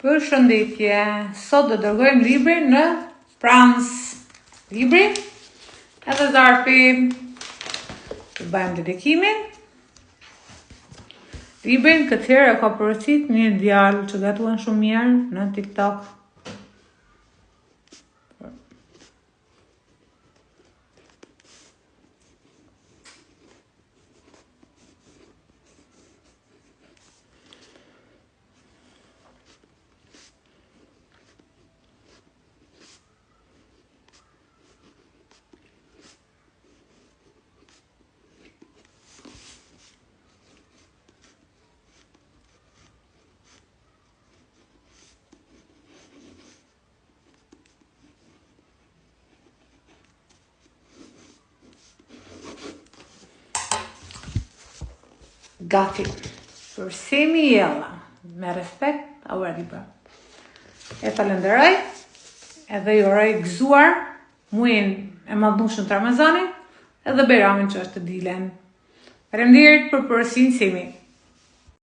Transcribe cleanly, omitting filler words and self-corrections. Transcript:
Përshëndetje, sot do dërgojmë librin në Francë. Libri edhe zarfi. Të bëjmë dedikimin. Librin këtë herë e ka përësit një djalë që gatuan shumë mirë në TikTok. Gati. Për Semi Jella. Me respekt, already bro. E falenderoj. Edhe ju uroj gëzuar muajin e madhnueshëm të Ramazanit, edhe Bejramin që është të dilen. Faleminderit për porosinë Semi.